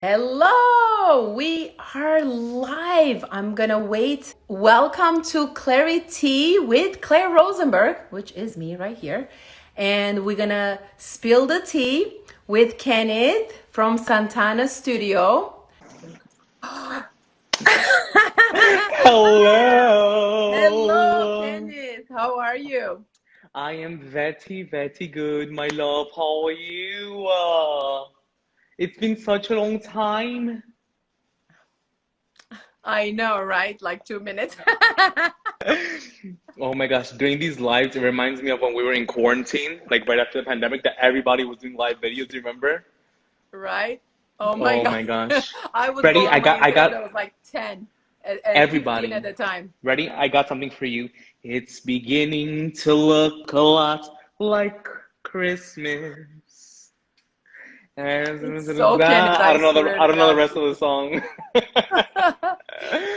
Hello, we are live. I'm gonna wait. Welcome to Kleri-TEA with Claire Rosenberg, which is me right here. And we're gonna spill the tea with Kenneth from Santana Studio. Hello, Hello. Kenneth. How are you? I am very good, my love. How are you? It's been such a long time. I know, right? Like 2 minutes. Oh my gosh, doing these lives, it reminds me of when we were in quarantine, like right after the pandemic, that everybody was doing live videos. Do you remember? Right? Oh my Oh God. my gosh. I would go Ready? on I my got, I Instagram, there got was like 10 and 15 at everybody. a time. Ready? I got something for you. It's beginning to look a lot like Christmas. It's so Kenneth, I I don't know the swear I to don't know the God. rest of the song.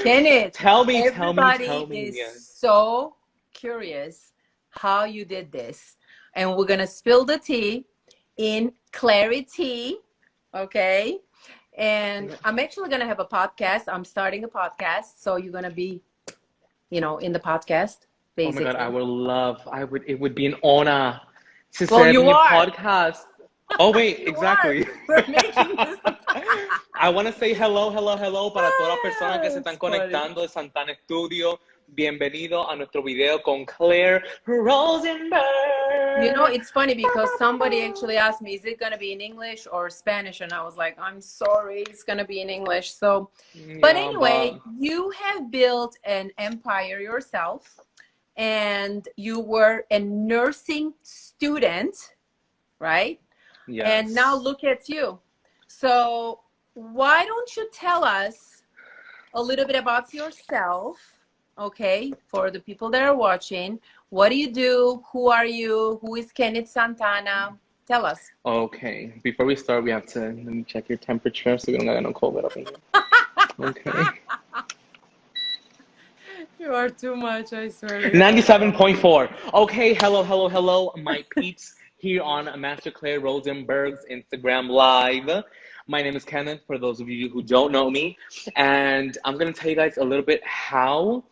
Kenneth, Tell everybody me. is Yeah. so curious how you did this. And we're going to spill the tea in Kleri-TEA, okay? And I'm actually going to have a podcast. I'm starting a podcast. So you're going to be, in the podcast, Oh my God, basically. it would be an honor to Well, serve in you your are. podcast. Oh wait, You are. exactly. We're making this. I want to say hello para todas las personas que se It's están funny. conectando de Santana Studio. Bienvenido a nuestro video con Claire Rosenberg. It's funny because somebody actually asked me, is it going to be in English or Spanish? And I was like, I'm sorry, it's going to be in English. So, but Yeah, anyway, but you have built an empire yourself and you were a nursing student, right? And now yes. look at you. So, why don't you tell us a little bit about yourself, okay, for the people that are watching? What do you do? Who are you? Who is Kenneth Santana? Tell us. Okay, before we start, we have to let me check your temperature so we don't get no COVID up in here. Okay. You are too much, I swear to God. 97.4. Okay, hello, my peeps here on Master Claire Rosenberg's Instagram Live. My name is Kenneth, for those of you who don't know me, and I'm gonna tell you guys a little bit how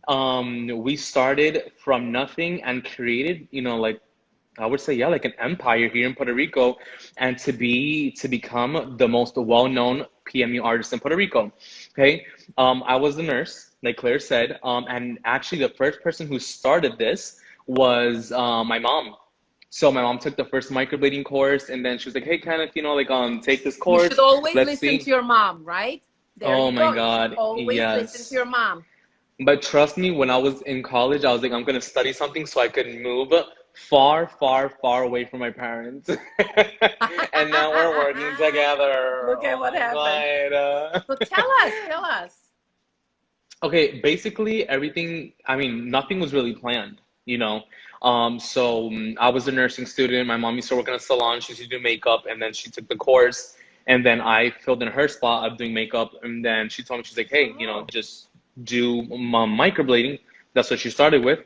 we started from nothing and created, like I would say, yeah, like an empire here in Puerto Rico, and to become the most well-known PMU artist in Puerto Rico. Okay, I was a nurse, like Claire said, and actually the first person who started this was my mom. So my mom took the first microblading course, and then she was like, "Hey, Kenneth, take this You should course. always Let's listen to see." your mom, right? There Oh you my go. You should God, always listen to yes. your mom. But trust me, when I was in college, I was like, I'm gonna study something so I could move far away from my parents. And now we're working together. Look at Oh what my happened. God. So tell us. Okay, basically everything, I mean, nothing was really planned, you know. I was a nursing student. My mom used to work in a salon. She used to do makeup, and then she took the course, and then I filled in her spot of doing makeup, and then she told me, she's like, hey, Oh, just do microblading. That's what she started with.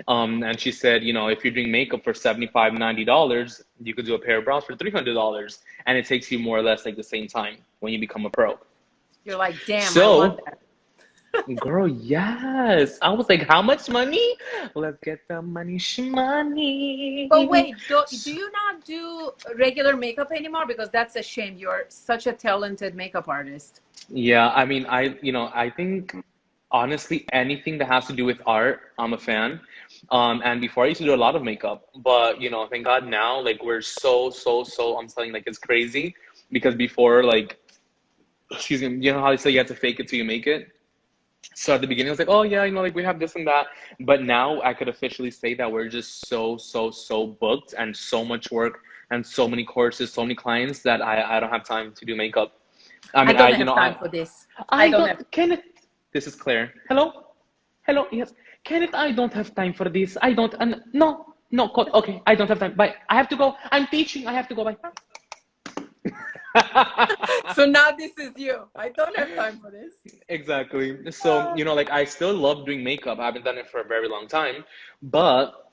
And she said, if you're doing makeup for $75, $90, you could do a pair of brows for $300, and it takes you more or less like the same time when you become a pro. you're like, damn, I want So that. girl, yes. I was like, how much money? Let's get the money, But shmoney. wait, do you not do regular makeup anymore? Because that's a shame. You're such a talented makeup artist. Yeah, I mean, I think honestly anything that has to do with art, I'm a fan. And before I used to do a lot of makeup, but thank God now, like we're so, I'm telling you, like it's crazy because before, like, excuse me, you know how they say you have to fake it till you make it? So at the beginning, I was like, oh yeah, like we have this and that. But now I could officially say that we're just so booked and so much work and so many courses, so many clients that I don't have time to do makeup. I I mean, don't have time for this. I I don't have. don't, Kenneth, this is Claire. Hello, yes. Kenneth, I don't have time for this. I don't, no, okay, I don't have time. Bye. I have to go. I'm teaching. I have to go. Bye. So now this is you. I don't have time for this. Exactly. So, like I still love doing makeup. I haven't done it for a very long time, but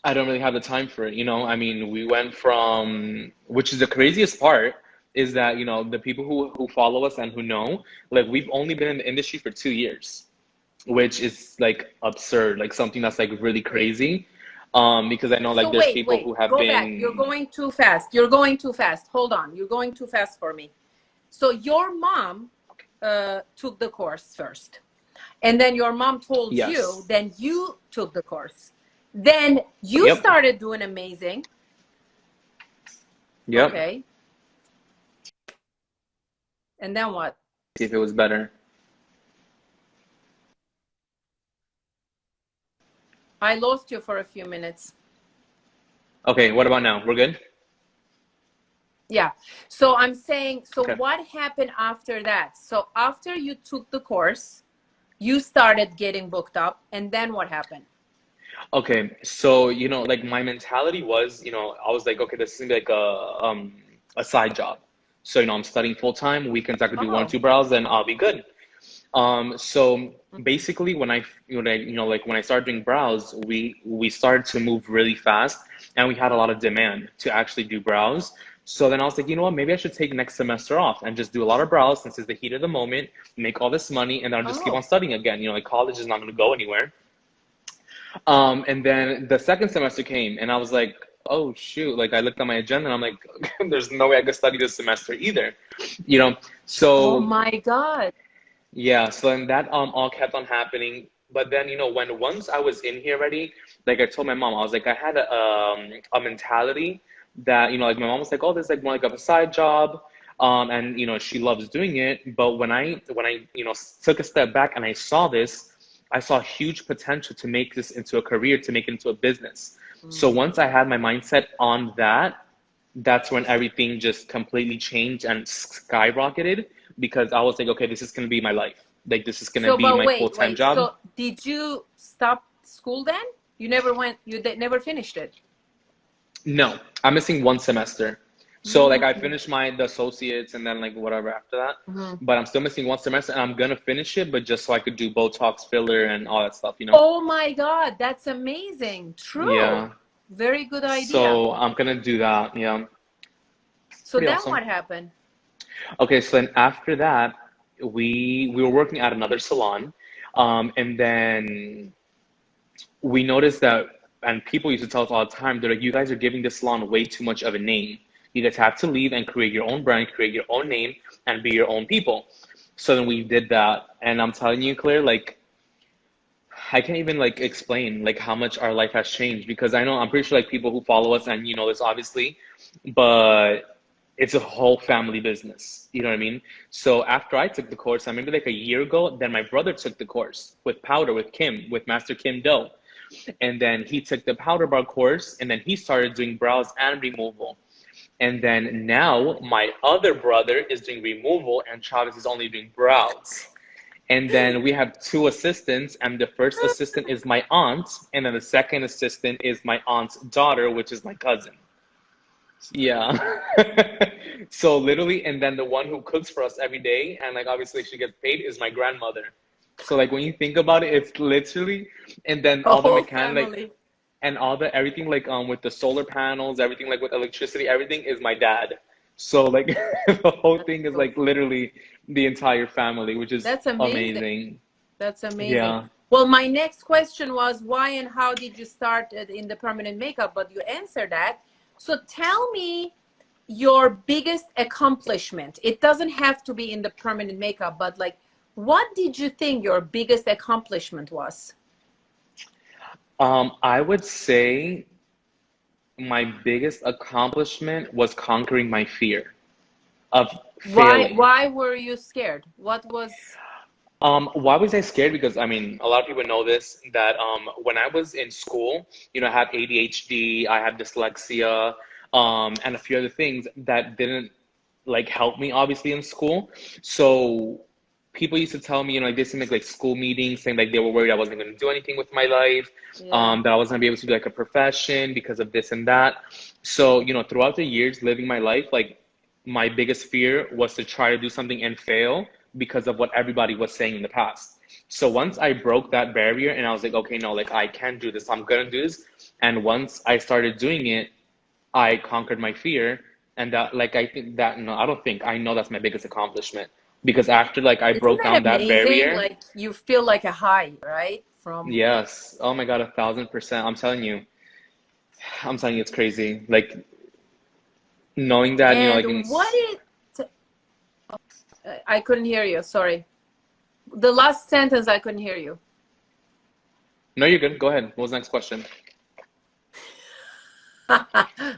I don't really have the time for it. I mean, we went from, which is the craziest part. is that, you know, the people who follow us and who know, like, we've only been in the industry for 2 years, which is like absurd, like something that's like really crazy. Because I know like So there's wait, people who have go back. You're been, going too fast. You're going too fast. Hold on. You're going too fast for me. So your mom took the course first. And then your mom told you, yes, then you took the course. Then you yep, started doing amazing. yep. Okay. And then what? See if it was better. I lost you for a few minutes. Okay, what about now? We're good? Yeah. So I'm saying, so Okay. what happened after that? So after you took the course, you started getting booked up, and then what happened? Okay, so you know, like my mentality was, you know, I was like, okay, this is gonna be like a side job. So you know, I'm studying full time. Weekends I could do one or Oh. two brows, and I'll be good. So basically, when I started doing brows, we started to move really fast, and we had a lot of demand to actually do brows. So then I was like, you know what, maybe I should take next semester off and just do a lot of brows since it's the heat of the moment, make all this money, and then I'll just keep Oh. on studying again. You know, like college is not going to go anywhere. And then the second semester came, and I was like, oh shoot! Like I looked at my agenda, and I'm like, there's no way I could study this semester either. You know, Oh so my God. yeah, so then that all kept on happening. But then, you know, when once I was in here already, like I told my mom, I was like, I had a mentality that, you know, like my mom was like, oh, this is like more like a side job. And you know, she loves doing it. But when I, you know, took a step back and I saw this, I saw huge potential to make this into a career, to make it into a business. So once I had my mindset on that, that's when everything just completely changed and skyrocketed because I was like, okay, this is gonna be my life. Like this is gonna So, be but my full wait, time wait. job. So did you stop school then? You never went, never finished it. No, I'm missing one semester. So like I Mm-hmm. finished the associates and then like whatever after that. But I'm still missing one semester and I'm gonna finish it, but just so I could do Botox filler and all that stuff, you know? Oh my God, that's amazing. True. Yeah. Very good idea. So I'm gonna do that. Yeah. It's So pretty then awesome. what happened? Okay, so then after that, we were working at another salon. And then we noticed that, and people used to tell us all the time, they're like, you guys are giving this salon way too much of a name. You guys have to leave and create your own brand, create your own name, and be your own people. So then we did that, and I'm telling you, Claire, like I can't even like explain like how much our life has changed because I know I'm pretty sure like people who follow us and you know this obviously, but it's a whole family business. You know what I mean? So after I took the course, I remember like a year ago, then my brother took the course with powder with Kim, with Master Kim Doe. And then he took the powder bar course and then he started doing brows and removal. And then now my other brother is doing removal and Travis is only doing brows. And then we have two assistants, and the first assistant is my aunt, and then the second assistant is my aunt's daughter, which is my cousin. Yeah. So literally, and then the one who cooks for us every day, and like obviously she gets paid, is my grandmother. So like when you think about it, it's literally, and then A all the whole mechanic, like, family. and all the everything like with the solar panels, everything like with electricity, everything is my dad. So like the whole That's thing is so like literally the entire family, which is That's amazing. amazing. That's amazing. Yeah. Well, my next question was why and how did you start in the permanent makeup? But you answered that. So tell me your biggest accomplishment. It doesn't have to be in the permanent makeup, but like, what did you think your biggest accomplishment was? I would say my biggest accomplishment was conquering my fear of failing. Why were you scared? What was? Why was I scared? Because I mean, a lot of people know this that when I was in school, you know, I have ADHD, I have dyslexia, and a few other things that didn't like help me obviously in school. So people used to tell me, you know, like this in like school meetings, saying like they were worried I wasn't going to do anything with my life, Yeah. that I wasn't going to be able to do like a profession because of this and that. So you know, throughout the years living my life, like my biggest fear was to try to do something and fail because of what everybody was saying in the past. So once I broke that barrier and I was like, okay, no, like I can do this, I'm gonna do this. And once I started doing it, I conquered my fear And that, like, I think that, no, I don't think, I know that's my biggest accomplishment. Because after, like, I Isn't broke that down that amazing? barrier, Like you feel like a high, right? From yes, oh my God, 1,000%. I'm telling you, it's crazy. Like, knowing that, like, and what is I couldn't hear you. Sorry. The last sentence I couldn't hear you. no, you're good. Go ahead. What was the next question?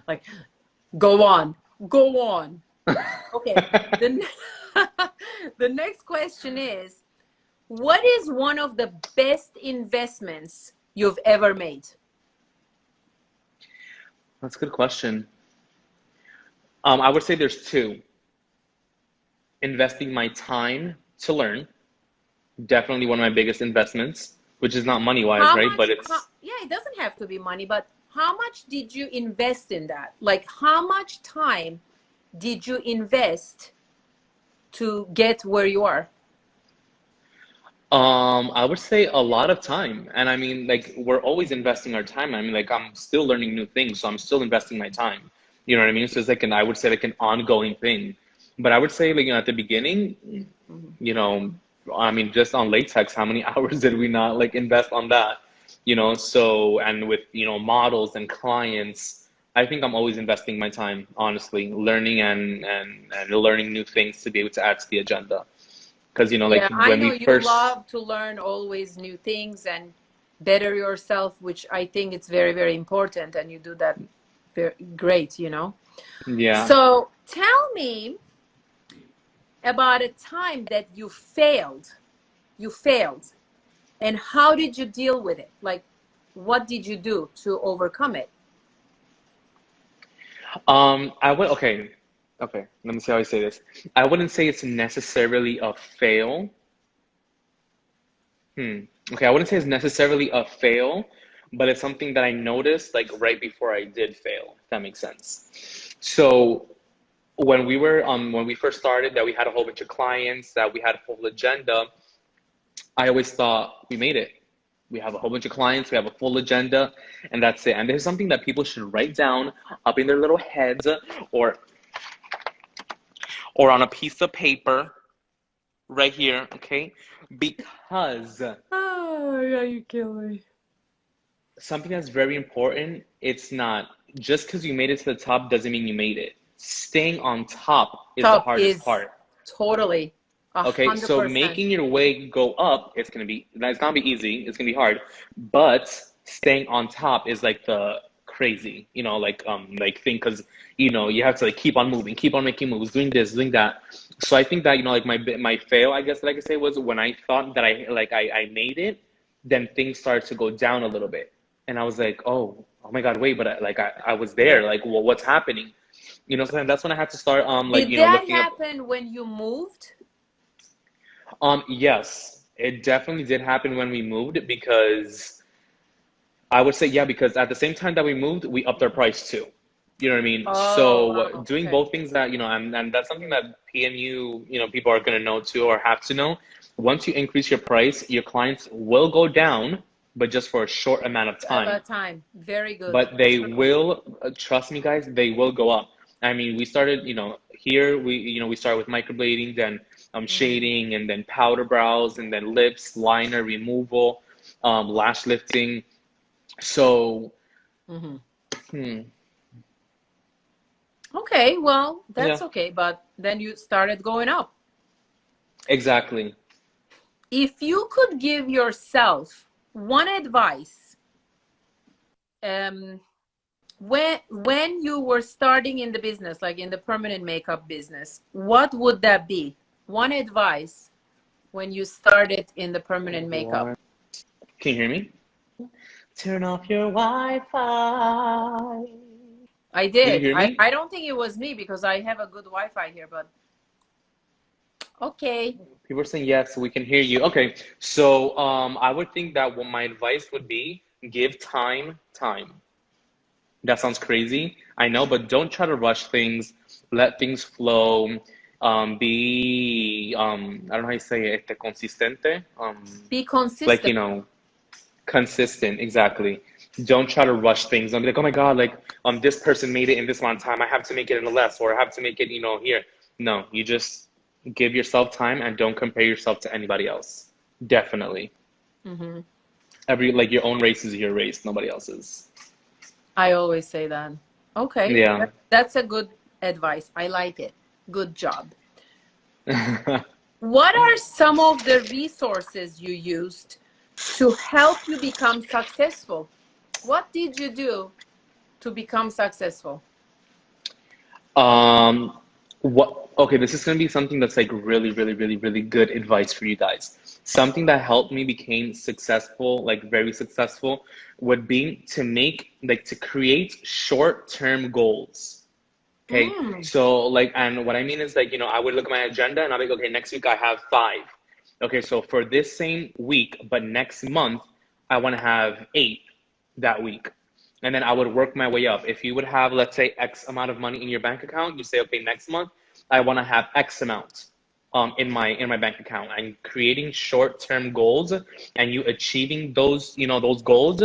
Like, go on. Go on. Okay. The, the next question is, what is one of the best investments you've ever made? That's a good question. I would say there's two. Investing my time to learn, definitely one of my biggest investments, which is not money wise, How right? much, But it's yeah, it doesn't have to be money, but how much did you invest in that? Like, how much time did you invest to get where you are? I would say a lot of time. And I mean, like, we're always investing our time. I mean, like, I'm still learning new things, so I'm still investing my time. You know what I mean? So it's like I would say like an ongoing thing. But I would say, like, at the beginning, Mhm. you know, I mean, just on latex, how many hours did we not like invest on that? So, and with, models and clients, I think I'm always investing my time, honestly, learning and learning new things to be able to add to the agenda. Because, like Yeah, I when know we you first, love to learn always new things and better yourself, which I think it's very, very important, and you do that very great. yeah. So tell me about a time that you failed. You failed, and how did you deal with it? Like, what did you do to overcome it? I would, okay, let me see how I say this. I wouldn't say it's necessarily a fail. Hmm. Okay, I wouldn't say it's necessarily a fail, but it's something that I noticed like right before I did fail, if that makes sense. So when we first started, that we had a whole bunch of clients, that we had a full agenda, I always thought we made it. We have a whole bunch of clients, we have a full agenda, and that's it. And this is something that people should write down up in their little heads, or on a piece of paper right here, okay? Because Oh, yeah, you kill me. something that's very important, it's not just because you made it to the top doesn't mean you made it. Staying on top is the Top hardest is part. totally a Okay, hundred so percent. making your way go up, it's gonna be easy, it's gonna be hard, but staying on top is like the crazy, like thing, because you have to like keep on moving, keep on making moves, doing this, doing that. So I think that like my fail, I guess, that I could say, was when I thought that I made it, then things started to go down a little bit, and I was like, oh my God, wait, but I was Yeah. there, like, well, what's happening? So that's when I had to start like Did that looking up. happen when you moved? Yes, it definitely did happen when we moved, because I would say, yeah, because at the same time that we moved, we upped our price too. You know what I mean? Oh, So wow. doing Okay. both things, that, and that's something that PMU, people are going to know too, or have to know. Once you increase your price, your clients will go down, but just for a short amount of time. About time. Very good. But they True. will, trust me, guys, they will go up. I mean, we started, here we started with microblading, then Hmm. shading, and then powder brows, and then lips, liner removal, lash lifting. So, Hmm. hmm, Okay, well, that's yeah, okay. But then you started going up. exactly. If you could give yourself one advice, um, when you were starting in the business, like in the permanent makeup business, what would that be? One advice when you started in the permanent makeup. What? Can you hear me? Turn off your Wi-Fi. I Did you did. hear me? I don't think it was me because I have a good Wi-Fi here, but okay. People are saying yes, we can hear you. Okay, so I would think that what my advice would be, give time. That sounds crazy, I know, but don't try to rush things. Let things flow. Be I don't know how you say it, consistente. Be Like, consistent. consistent, exactly. Don't try to rush things. Don't be like, oh my God, like this person made it in this amount of time. I have to make it in less, or I have to make it, here. No, you just give yourself time and don't compare yourself to anybody else. Definitely. Mm-hmm. Your own race is your race, nobody else's. I always say that. Okay. Yeah. That's a good advice. I like it. Good job. What are some of the resources you used to help you become successful? What did you do to become successful? Okay, this is gonna be something that's like really, really, really, really good advice for you guys. Something that helped me become successful, like very successful, would be to create short-term goals. Okay, so and what I mean is I would look at my agenda and I'll be like, okay, next week I have 5. Okay, so for this same week, but next month, I want to have 8 that week. And then I would work my way up. If you would have, let's say, X amount of money in your bank account, you say, okay, next month, I want to have X amount in my bank account. And creating short-term goals and you achieving those, those goals,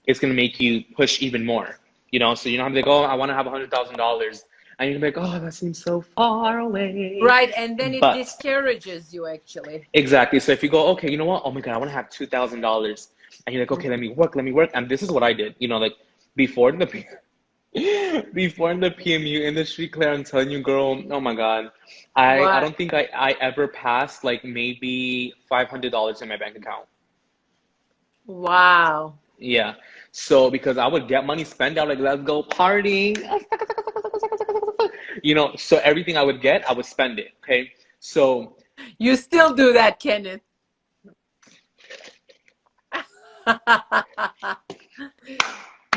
it's going to make you push even more. So you don't have to go, oh, I want to have $100,000. And you're like, oh, that seems so far away. Right, and then it discourages you, actually. Exactly. So if you go, okay, you know what? Oh my God, I want to have $2,000. And you're like, okay, let me work. And this is what I did. Before in the PMU industry, Claire, I'm telling you, girl, oh my God. I don't think I ever passed like maybe $500 in my bank account. Wow. Yeah. So because I would get money spent out, like, let's go party. So everything I would get, I would spend it. Okay. So you still do that, Kenneth.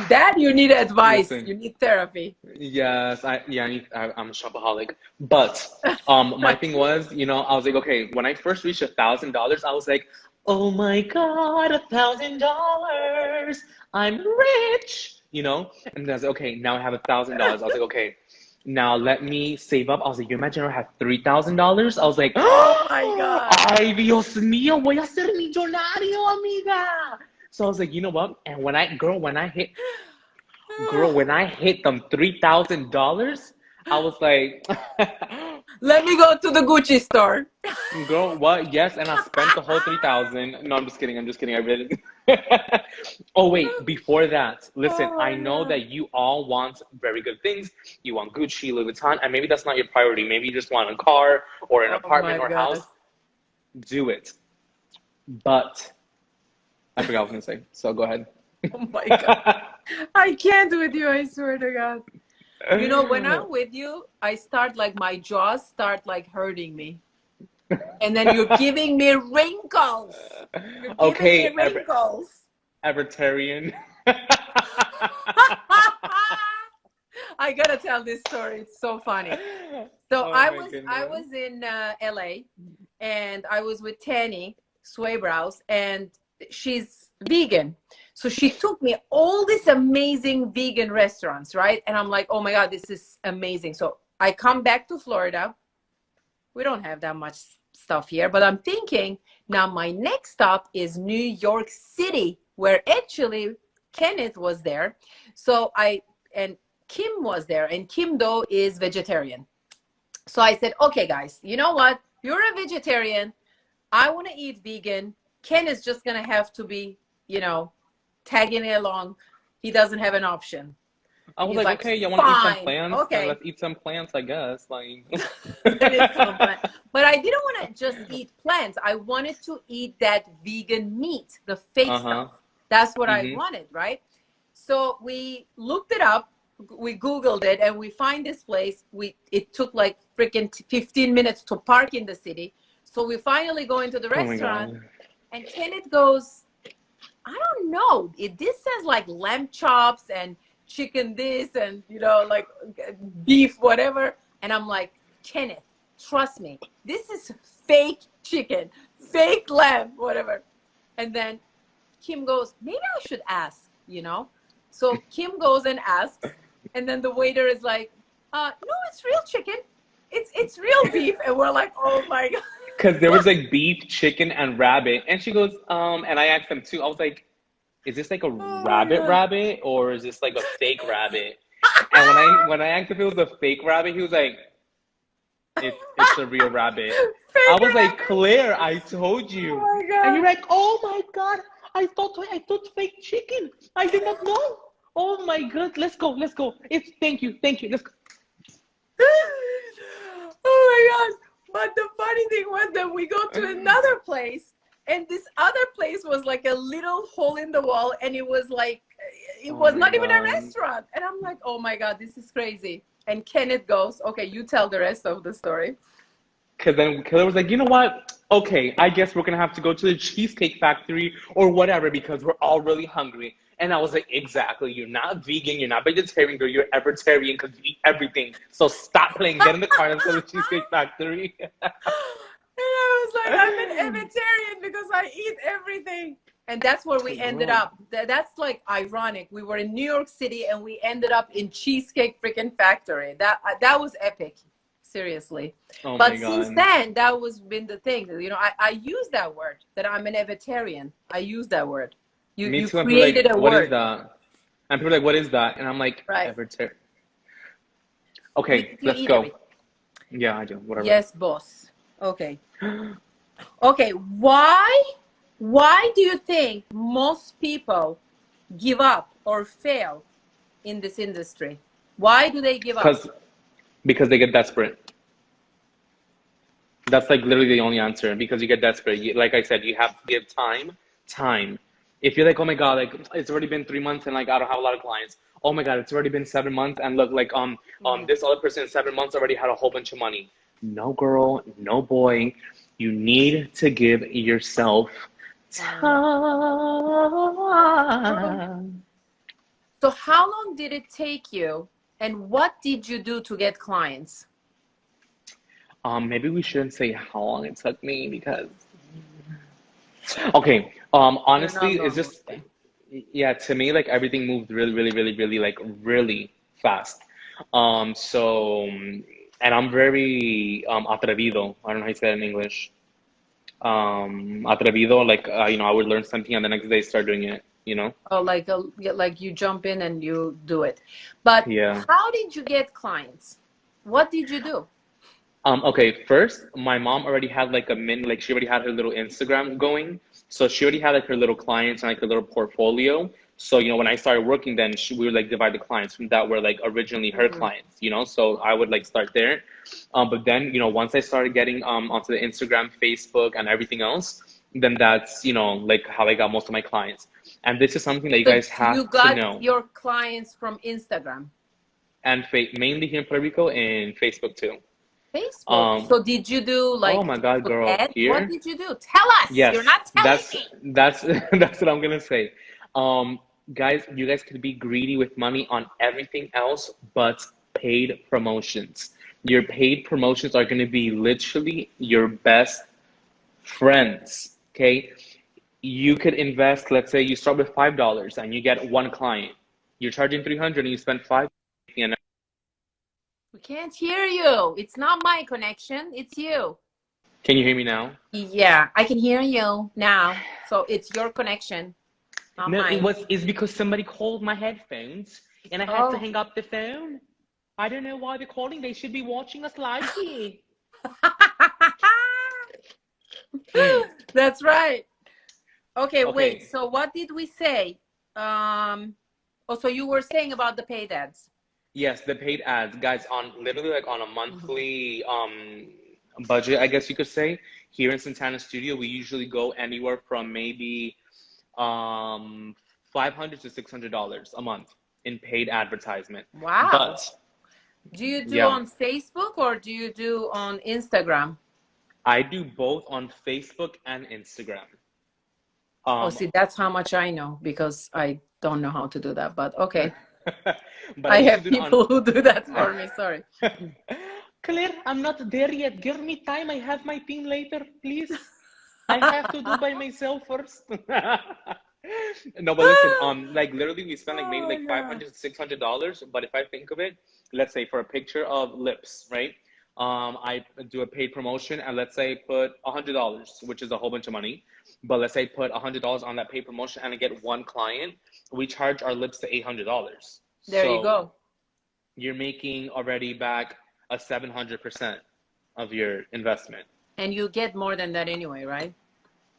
That you need advice. Listen, you need therapy. Yes, I'm a shopaholic. But my thing was, I was like, okay, when I first reached $1,000, I was like, oh my God, $1,000, I'm rich, And I was like, okay, now I have $1,000. I was like, okay, now let me save up. I was like, you imagine I have $3,000? I was like, oh my God. Ay, Dios mío, voy a ser millonario, amiga. So I was like, you know what? And when I hit them $3,000, I was like, let me go to the Gucci store. Girl, what? Yes, and I spent the whole 3,000. No, I'm just kidding. I really. Oh wait, before that, listen. I know that you all want very good things. You want Gucci, Louis Vuitton, and maybe that's not your priority. Maybe you just want a car or an apartment or house. Do it, but I forgot what I was gonna say. So go ahead. Oh my God, I can't with you. I swear to God. When I'm with you, I start my jaws start hurting me. And then you're giving me wrinkles. You're giving me wrinkles. Evertarian. I gotta tell this story. It's so funny. So I was in LA, and I was with Tanny Swaybrows, and she's vegan. So she took me all these amazing vegan restaurants, right? And I'm like, oh my God, this is amazing. So I come back to Florida. We don't have that much stuff here, but I'm thinking now my next stop is New York City, where actually Kenneth was there. So and Kim was there, and Kim though is vegetarian. So I said, okay guys, you know what? You're a vegetarian. I want to eat vegan. Ken is just going to have to be, tagging along. He doesn't have an option. I was like, okay, you want to eat some plants? Okay. Let's eat some plants, I guess. But I didn't want to just eat plants. I wanted to eat that vegan meat, the fake stuff. That's what I wanted, right? So we looked it up. We Googled it, and we find this place. It took freaking 15 minutes to park in the city. So we finally go into the restaurant, and Kenneth goes, I don't know. This says lamb chops and chicken this and, beef, whatever. And I'm like, Kenneth, trust me. This is fake chicken, fake lamb, whatever. And then Kim goes, maybe I should ask, So Kim goes and asks. And then the waiter is like, no, it's real chicken. It's real beef. And we're like, oh my God. Because there was beef, chicken, and rabbit. And she goes, and I asked them too. I was like, is this like a Oh my rabbit God. rabbit or is this like a fake rabbit? And when I asked if it was a fake rabbit, he was like, it's a real rabbit. I Fake was like, rabbit. Claire, I told you. Oh my And you're God. like, oh my God, I thought fake chicken. I did not know. Oh my God, let's go, let's go. Thank you, let's go. Oh my God. But the funny thing was that we go to another place, and this other place was like a little hole in the wall, and it was like, it Oh was my not even a God. restaurant. And I'm like, oh my God, this is crazy. And Kenneth goes, okay, you tell the rest of the story. Because then Killer was like, you know what? Okay, I guess we're gonna have to go to the Cheesecake Factory or whatever because we're all really hungry. And I was like, exactly. You're not vegan. You're not vegetarian, girl. You're evertarian because you eat everything. So stop playing. Get in the car. Let's go to the Cheesecake Factory. And I was like, I'm an vegetarian because I eat everything. And that's where we ended Girl. up. That's like ironic. We were in New York City and we ended up in Cheesecake freaking Factory. That was epic. Seriously. Oh my But since God. then, that was been the thing. You know, I use that word, that I'm an vegetarian. I use that word. Me You too. And people are created like, a what is word, that? And people are like, what is that? And I'm like, right? evertarian. You, Okay, you let's eat go. everything. Yeah, I do. Whatever. Yes, boss. Okay. Okay. Why do you think most people give up or fail in this industry? Why do they give up? Because they get desperate. That's like literally the only answer because you get desperate. Like I said, you have to give time. If you're like, oh my God, like it's already been 3 months and like I don't have a lot of clients. Oh my God, it's already been 7 months and look like Mm. this other person in 7 months already had a whole bunch of money. No girl, no boy. You need to give yourself time. So how long did it take you, and what did you do to get clients? Maybe we shouldn't say how long it took me because okay, You're not honestly, it's going, just okay. yeah, to me, like everything moved really, like really fast. So, and I'm very atrevido. I don't know how you say that in English. Atrevido, like I would learn something and the next day start doing it. Oh, like you jump in and you do it. But Yeah. how did you get clients? What did you do? Okay, first, my mom already had like like she already had her little Instagram going. So she already had like her little clients and like her little portfolio. So, when I started working, then we would like divide the clients from that were like originally her Mhm. clients. So I would like start there. But then, once I started getting onto the Instagram, Facebook, and everything else, then that's, like how I got most of my clients. And this is something that you So guys you have to got know. your clients from Instagram, And mainly here in Puerto Rico and Facebook too. Facebook. Um, So did you do oh like my God, Facebook girl, ads? What here. did you do? Tell us. You're Yes, not telling me. that's that's what I'm gonna say. Um, guys, you guys could be greedy with money on everything else but paid promotions. Your paid promotions are gonna be literally your best friends. Okay, you could invest. Let's say you start with $5 and you get one client. You're charging 300 and you spend five. And We can't hear you. It's not my connection. It's you. can you hear me now? Yeah, I can hear you now. So it's your connection, not No, mine. it's because somebody called my headphones and I had to Oh. hang up the phone. I don't know why they're calling. They should be watching us live here. Mm. That's right. Okay, wait. Okay. So what did we say? Oh, so you were saying about the paid ads. Yes, the paid ads, guys, on literally like on a Mhm. monthly budget, I guess you could say. Here in Santana Studio, we usually go anywhere from maybe um 500 to $600 a month in paid advertisement. Wow. But Do you do yeah, on Facebook or do you do on Instagram? I do both on Facebook and Instagram. Oh, Um, see, that's how much I know because I don't know how to do that. But okay, but I I used to have do it on. people who do that for me. Sorry. Claire, I'm not there yet. Give me time. I have my team later, please. I have to do by myself first. No, but listen, like literally we spend like maybe Oh my like five God. hundred to $600. But if I think of it, let's say for a picture of lips, right? I do a paid promotion, and let's say put $100, which is a whole bunch of money. But let's say put $100 on that paid promotion, and I get one client. We charge our lips to $800. There you So go. you're making already back a 700% of your investment. And you get more than that anyway, right?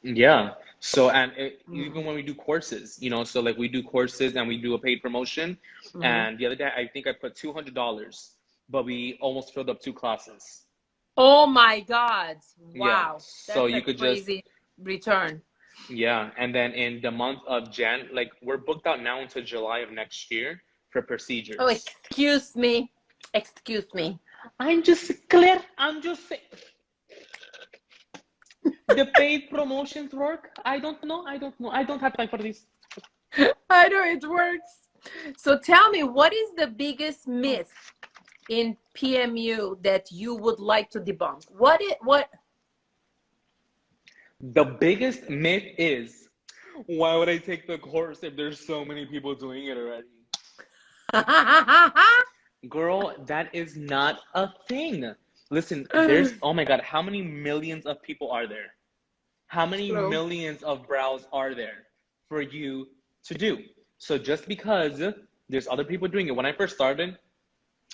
Yeah. So, and even when we do courses, you know, so like we do courses and we do a paid promotion. And the other day, I think I put $200, but we almost filled up 2 classes. Oh my God. Yeah. Wow. So That's you a could crazy return. yeah. And then in the month of Jan, like we're booked out now until July of next year for procedures. Oh, excuse me. Excuse me. I'm just clear. I'm just saying. The paid promotions work. I don't know. I don't have time for this. I know it works. So tell me, what is the biggest myth in PMU that you would like to debunk? What? The biggest myth is, why would I take the course if there's so many people doing it already? Girl, that is not a thing. Listen, there's, oh my God, how many millions of people are there? How many millions of brows are there for you to do? So just because there's other people doing it, when I first started,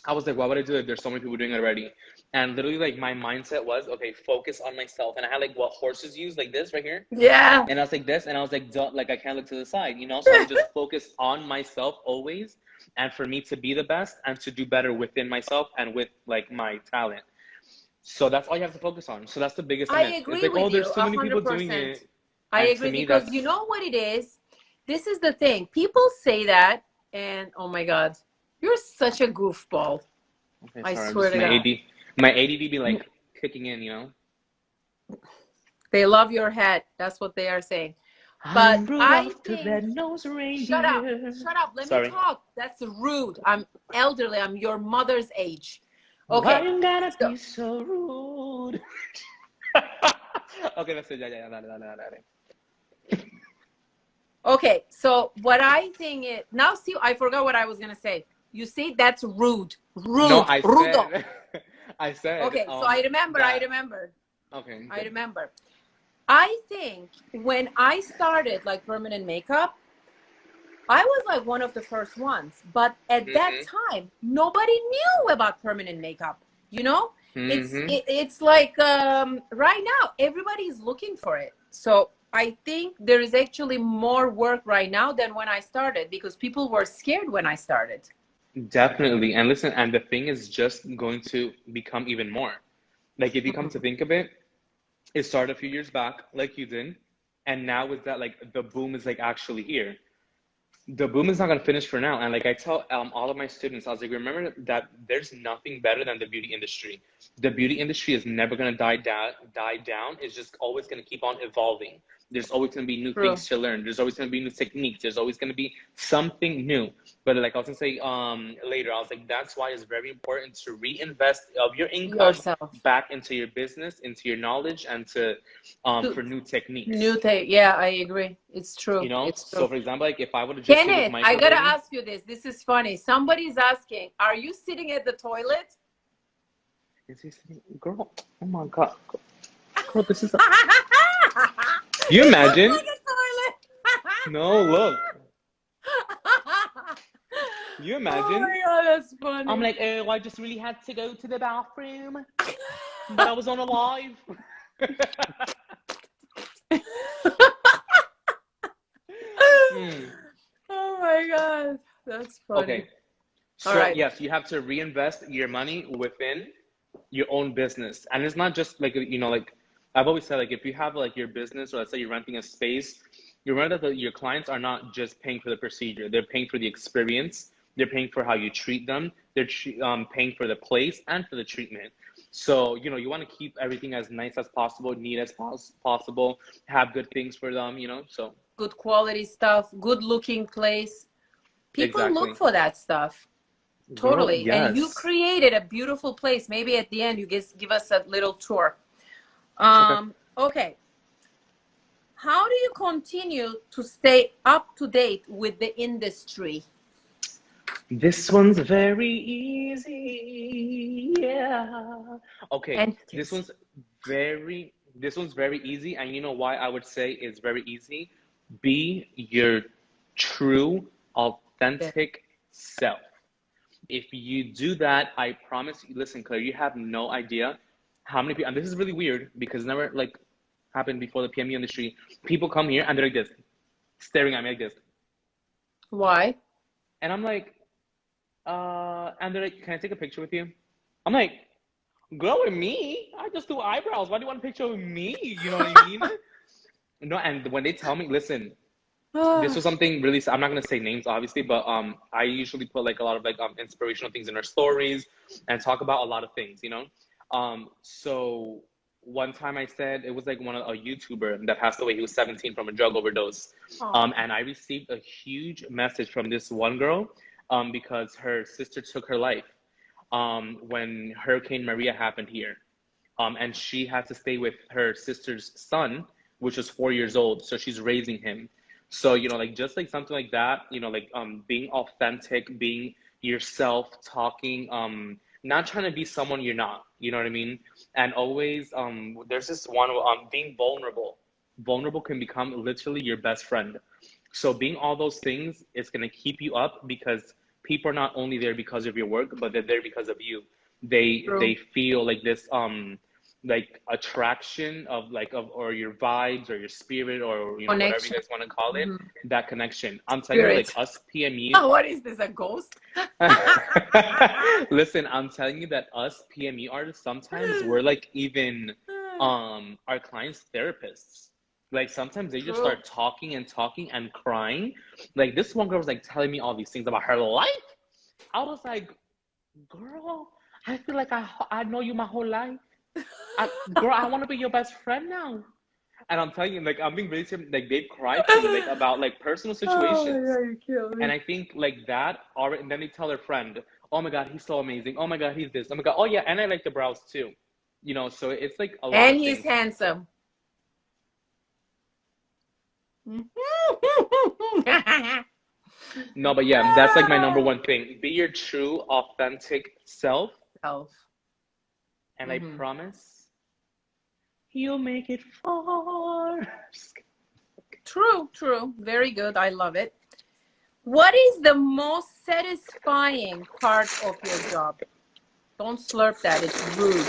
I was like, why would I do it? There's so many people doing it already. And literally, like, my mindset was, okay, focus on myself. And I had, like, what horses use, like this right here. Yeah. And I was like this, and I was like, duh, like, I can't look to the side, you know? So I would just focus on myself always, and for me to be the best and to do better within myself and with, like, my talent. So that's all you have to focus on. So that's the biggest myth. I agree it's like, with oh, there's you, so many people 100%. doing it. I And agree to me, because that's... you know what it is? This is the thing. People say that, and oh my God, you're such a goofball. Okay, I sorry, swear to God. My ADD be like kicking in, you know? They love your head. That's what they are saying. But I think... Shut up. Shut up. Let me talk. That's rude. I'm elderly. I'm your mother's age. Okay. Why you gotta be so rude? Okay, that's it. Yeah. Okay, so what I think is... Now, see, I forgot what I was going to say. You see, that's rude. Rude. No, I Rudo. said... I said... Okay, so I remember. Okay. I remember. I think when I started like permanent makeup, I was like one of the first ones. But at that time, nobody knew about permanent makeup. You know, it's like right now, everybody's looking for it. So I think there is actually more work right now than when I started because people were scared when I started. Definitely. And listen, and the thing is just going to become even more. Like if you come to think of it, it started a few years back, like you did, and now is that like the boom is like actually here. The boom is not gonna finish for now, and like I tell all of my students, I was like, remember that there's nothing better than the beauty industry. The beauty industry is never gonna die down. It's just always gonna keep on evolving. There's always gonna be new things to learn. There's always gonna be new techniques. There's always gonna be something new. But like I was gonna say later, I was like, that's why it's very important to reinvest of your income back into your business, into your knowledge, and to for new techniques. Yeah, I agree. It's true. You know, it's true. So for example, like if I would have just Kenneth, I gotta ask you this. This is funny. Somebody's asking, are you sitting at the toilet? Is he sitting? Girl, oh my God. Girl, this is you imagine? Like a toilet. No, look. You imagine? Oh my God, that's funny. I'm like, oh, I just really had to go to the bathroom, but I was on a live. Oh my God, that's funny. Okay, so yes, you have to reinvest your money within your own business, and it's not just like, you know, like I've always said, like if you have like your business, or let's say you're renting a space, you remember that your clients are not just paying for the procedure; they're paying for the experience, they're paying for how you treat them, they're paying for the place and for the treatment. So, you know, you want to keep everything as nice as possible, neat as possible, have good things for them, you know, so. Good quality stuff, good looking place. People look for that stuff. Totally. Girl, yes. And you created a beautiful place. Maybe at the end, you give us a little tour. Okay. How do you continue to stay up to date with the industry? This one's very easy. Yeah. Okay, And this kiss. one's very easy, and you know why I would say it's very easy? Be your true, Yeah. authentic self. If you do that, I promise you, listen, Claire, you have no idea how many people, and this is really weird because it never like happened before the PMU industry. People come here and they're like this, staring at me like this. Why? And I'm like, and they're like, can I take a picture with you? I'm like, girl, with me? I just do eyebrows. Why do you want a picture with me? You know what I mean? No, and when they tell me, listen, this was something really, I'm not gonna say names obviously, but I usually put like a lot of like inspirational things in our stories and talk about a lot of things, you know. So one time I said it was like a YouTuber that passed away. He was 17 from a drug overdose. Oh. And I received a huge message from this one girl because her sister took her life when Hurricane Maria happened here. And she had to stay with her sister's son, which was 4 years old. So she's raising him. So, you know, like just like something like that, you know, like being authentic, being yourself, talking, not trying to be someone you're not, you know what I mean? And always, there's this one, being vulnerable. Vulnerable can become literally your best friend. So being all those things is going to keep you up because people are not only there because of your work, but they're there because of you. They True. feel like this like attraction of like of or your vibes or your spirit or you know whatever you Connection. guys want to call it, Mhm. that connection. I'm telling you, like Spirit. us PMU. What is this? A ghost? Listen, I'm telling you that us PMU artists sometimes we're like even our clients' therapists. Like sometimes they just True. start talking and talking and crying. Like this one girl was like telling me all these things about her life. I was like, girl, I feel like I know you my whole life. Girl, I want to be your best friend now. And I'm telling you, like, I'm being really serious. Like, they've cried to me, like, about like personal Oh my situations. God, you kill And me. I think like that, already, and then they tell their friend, "Oh my God, he's so amazing. Oh my God, he's this. Oh my God, oh yeah, and I like the brows too." You know, so it's like a lot And of he's things. handsome. No, but yeah, that's like my number one thing. Be your true, authentic self, Self. and I Hmm. promise you'll make it far. True, true. Very good. I love it. What is the most satisfying part of your job? Don't slurp that. It's rude.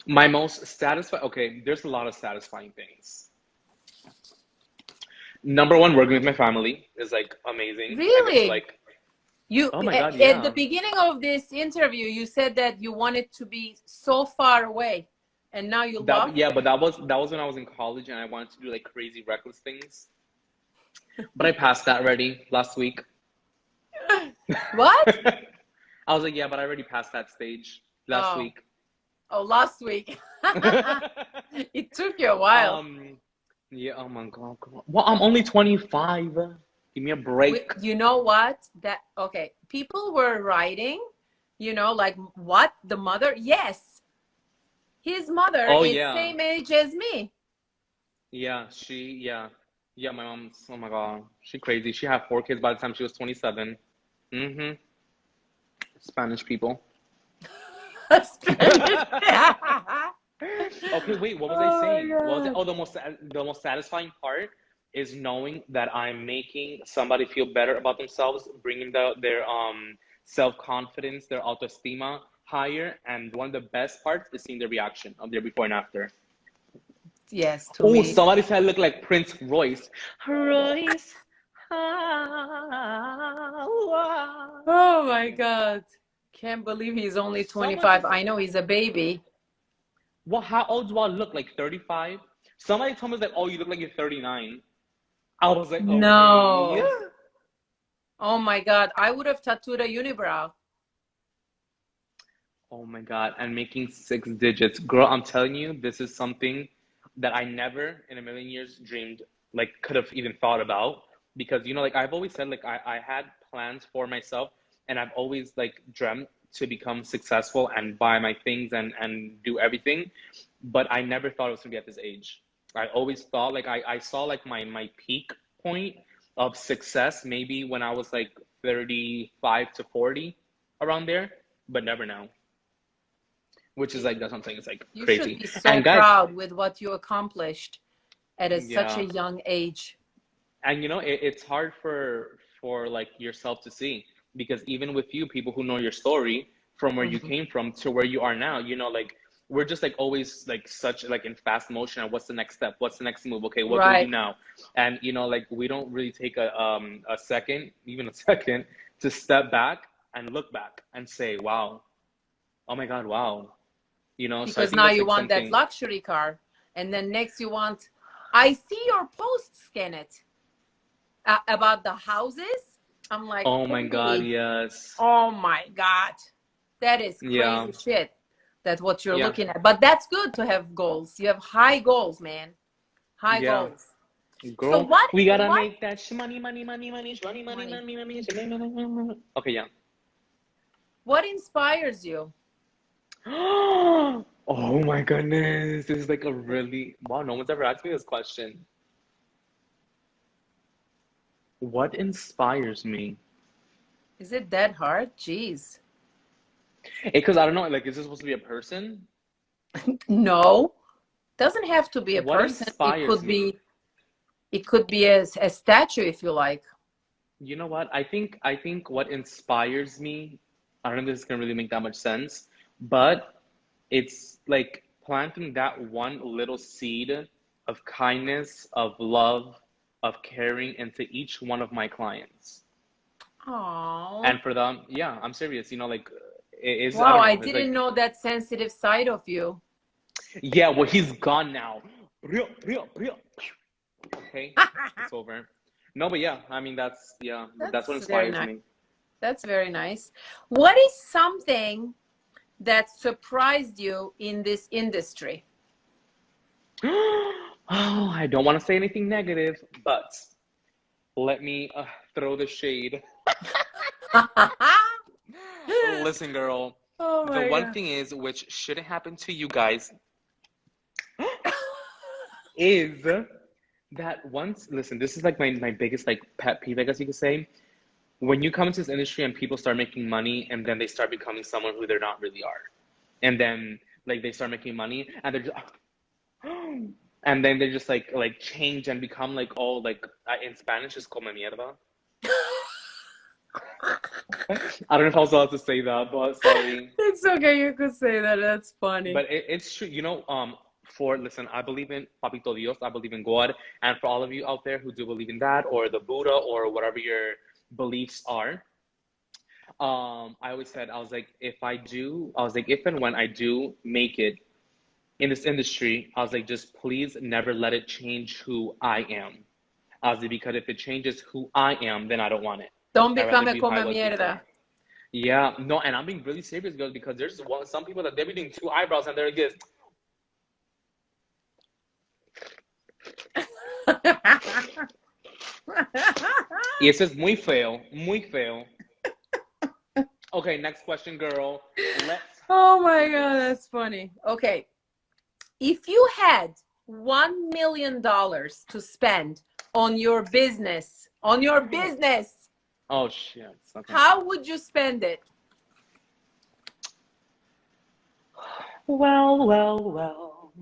My most satisfying. Okay, there's a lot of satisfying things. Number one, working with my family is like amazing. I get to Really? like, You oh my God, at the yeah. beginning of this interview, you said that you wanted to be so far away, and now you love That yeah, it. but that was when I was in college and I wanted to do like crazy reckless things. But I passed that already last week. What? I was like, yeah, but I already passed that stage last Oh, week. oh, last week. It took you a while. um, yeah, oh my God, girl. Well, I'm only 25. Give me a break. You know what? That okay. People were writing, like what the mother? Yes, his mother Oh is yeah, same age as me. yeah. My mom's, oh my God, she crazy. She had 4 kids by the time she was 27. Mm-hmm. Spanish people. Spanish. Okay, wait, what was I Oh my saying? What was it? God. Oh, the most satisfying part is knowing that I'm making somebody feel better about themselves, bringing their self-confidence, their autoestima higher, and one of the best parts is seeing the reaction of their before and after. Yes, to Oh, me. somebody said I look like Prince Royce. Royce. Ah, wow. Oh my Okay. God. Can't believe he's only Somebody 25. said, I know he's a baby. well, how old do I look? Like 35? Somebody told me like, oh, you look like you're 39. I was like, okay. No. Oh my God. I would have tattooed a unibrow. Oh my God. And making 6 digits. Girl, I'm telling you, this is something that I never in a million years dreamed, like, could have even thought about. Because, you know, like, I've always said, like, I had plans for myself, and I've always, like, dreamt to become successful and buy my things and do everything. But I never thought it was going to be at this age. I always thought, like, I saw, like, my peak point of success maybe when I was, like, 35 to 40 around there, but never now. Which is like, that's what I'm saying, it's like You crazy. should be so And guys, proud with what you accomplished at such yeah. a young age. And you know, it's hard for like yourself to see, because even with you, people who know your story from where you Mhm. came from to where you are now, you know, like we're just like always like such like in fast motion. And what's the next step? What's the next move? Okay, what do we do Right. now? And you know, like we don't really take a second, even a second, to step back and look back and say, wow, oh my God, wow. You know, so I Because think now that's you like want that something. luxury car. And then next you want, I see your posts, Kenneth, about the houses. I'm like, Oh my God, holy, yes. oh my God. That is Yeah, crazy shit. That's what you're yeah, looking at. But that's good to have goals. You have high goals, man. High yeah. goals. So Girl, what we gotta what make that money, money, money, money, money, money, money? money, money, money. Okay, yeah. What inspires you? Oh my goodness. This is like a really, wow, no one's ever asked me this question. What inspires me? Is it that hard? Jeez. Because I don't know, like, is this supposed to be a person? No. Doesn't have to be a What person. It inspires could me? be a statue if you like. You know what? I think what inspires me, I don't know if this is gonna really make that much sense, but it's like planting that one little seed of kindness, of love, of caring into each one of my clients. Oh. And for them, yeah, I'm serious. You know, like it is, I Wow, don't I know. It's didn't like, know that sensitive side of you. yeah, well, he's gone now. Okay, it's over. No, but yeah, I mean that's what That's very inspires nice. me. That's very nice. What is something that surprised you in this industry? Oh, I don't want to say anything negative, but let me throw the shade. Listen, girl, Oh the my one God. thing is, which shouldn't happen to you guys, is that once, listen, this is like my biggest like pet peeve, I guess you could say. When you come into this industry and people start making money and then they start becoming someone who they're not really are. And then like they start making money and they're just and then they just like change and become like all like in Spanish is come mierda. I don't know if I was allowed to say that, but sorry. It's okay, you could say that. That's funny. But it's true, you know, for listen, I believe in Papito Dios, I believe in God, and for all of you out there who do believe in that or the Buddha or whatever your beliefs are, I always said I was like if and when I do make it in this industry, I was like just please never let it change who I am. I was like because if it changes who I am, then I don't want it. Don't I'd rather become a be who come I was before. mierda. Yeah, no, and I'm being really serious, girls, because there's some people that they're doing two eyebrows and they're like this. Y eso es muy feo, muy feo. Okay, next question, girl. Let's Oh my do God, this. that's funny. Okay. If you had $1 million to spend on your business, Oh shit. Okay. how would you spend it? Well.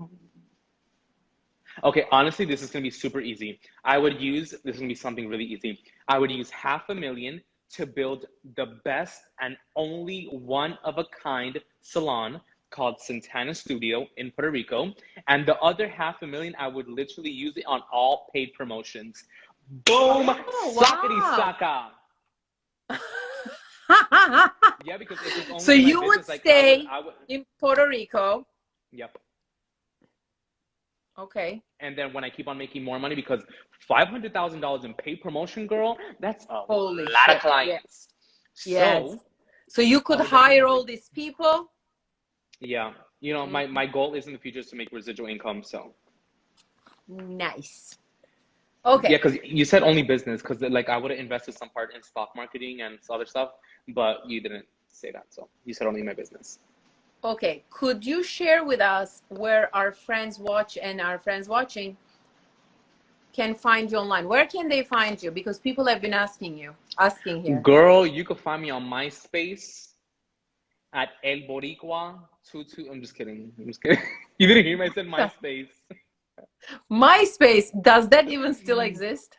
Okay, honestly, this is gonna be super easy. This is gonna be something really easy. I would use 500,000 to build the best and only one of a kind salon called Santana Studio in Puerto Rico. And the other 500,000, I would literally use it on all paid promotions. Boom! Oh, Sakari wow. Saka! Yeah, because if it's So only in my you would business, like I would, stay in Puerto Rico. yep. Okay. And then when I keep on making more money, because $500,000 in paid promotion, girl, that's a Holy lot of shit. Yeah. clients. Yes. So So you I could would hire definitely, all these people. yeah, you know, my goal is in the future is to make residual income. So Nice. yeah, Okay. because you said only business, because like I would have invested some part in stock marketing and other stuff, but you didn't say that. So you said only my business. Okay. Could you share with us where our friends watch and our friends watching can find you online, where can they find you? Because people have been asking here. Girl, you can find me on MySpace at El Boricua 22. I'm just kidding. You didn't hear me? I said MySpace. MySpace, does that even still exist?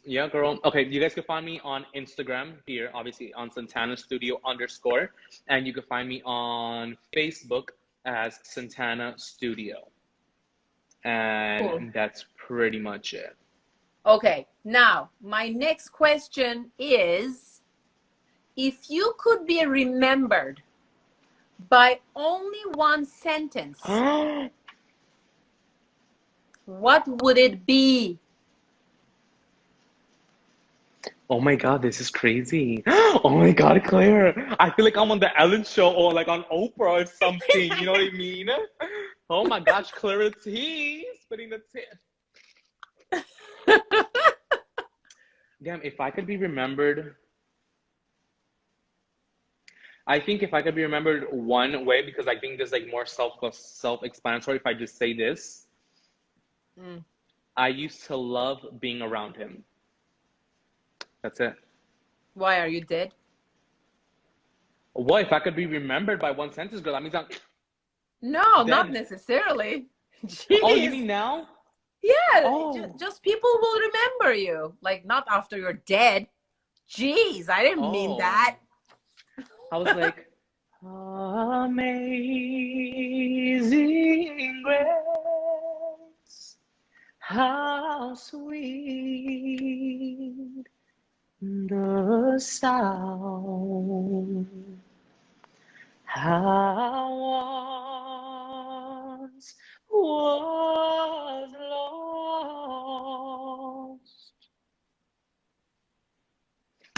Yeah, girl. Okay, you guys can find me on Instagram here, obviously on Santana Studio _, and you can find me on Facebook as Santana Studio. And Cool. that's pretty much it. Okay, now my next question is, if you could be remembered by only one sentence, what would it be? Oh my God, this is crazy. Oh my God, Claire. I feel like I'm on the Ellen show or like on Oprah or something. You know what I mean? Oh my gosh, Kleri-TEA spitting the tip. Damn, if I could be remembered, I think if I could be remembered one way, because I think there's like more self-explanatory if I just say this. I used to love being around him. That's it. Why, are you dead? What if I could be remembered by one sentence, girl? That means I'm No, dead. not necessarily. Jeez. Oh, you mean now? Yeah, Oh. just people will remember you, like not after you're dead. Jeez, I didn't mean that. I was like, amazing grace, how sweet the sound, how once was lost.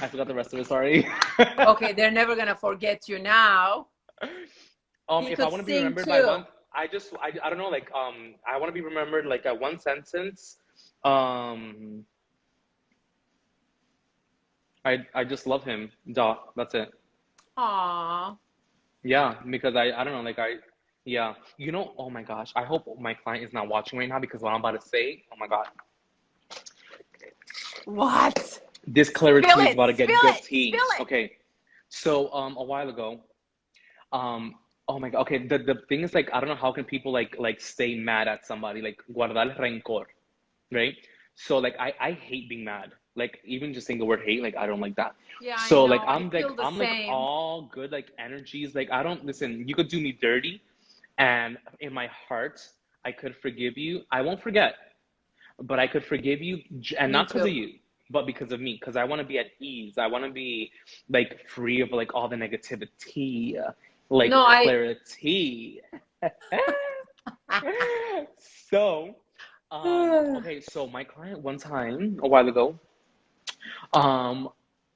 I forgot the rest of it, sorry. Okay, they're never gonna forget you now. If I want to be remembered by one, I don't know, like I want to be remembered like at one sentence. I just love him. That's it. Aww. Yeah, because I don't know, like yeah. You know, oh my gosh, I hope my client is not watching right now because what I'm about to say, oh my God. What? This Kleri-TEA is about to get good tea. Okay. So a while ago, oh my God. Okay, the thing is, like, I don't know how can people like stay mad at somebody, like guardar rencor, right? So like I hate being mad. Like even just saying the word hate, like I don't like that. Yeah, So I know. like I'm like same. all good like energies. Like I don't listen. You could do me dirty, and in my heart I could forgive you. I won't forget, but I could forgive you, and not because of you, but because of me. Because I want to be at ease. I want to be like free of like all the negativity. Like No, Kleri-TEA. So, okay, so my client one time, a while ago,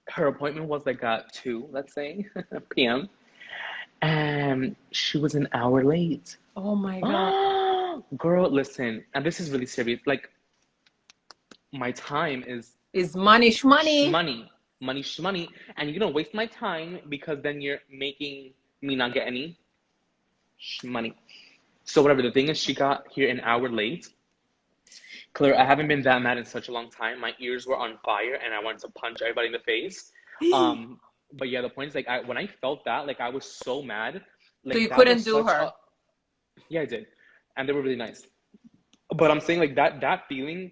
her appointment was like at 2, let's say, p.m. And she was an hour late. Oh my God. Girl, listen, and this is really serious. Like, my time is money shmoney. Money shmoney. And you're gonna waste my time because then you're making me not get any money. So whatever, the thing is, she got here an hour late. Claire, I haven't been that mad in such a long time. My ears were on fire and I wanted to punch everybody in the face. But yeah, the point is, like, when I felt that, like, I was so mad. Like, so you couldn't do her? Yeah, I did. And they were really nice. But I'm saying, like, that feeling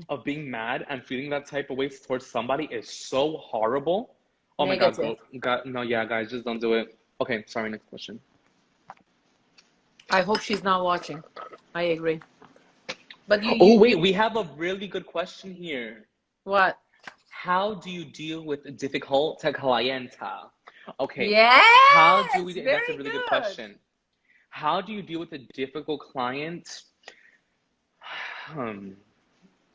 of being mad and feeling that type of way towards somebody is so horrible. Oh Negative. my God, no, yeah, guys, just don't do it. Okay, sorry, next question. I hope she's not watching. I agree. But wait, we have a really good question here. What? How do you deal with a difficult clienta? Okay. Yes. How do we? That's a really good question. How do you deal with a difficult client?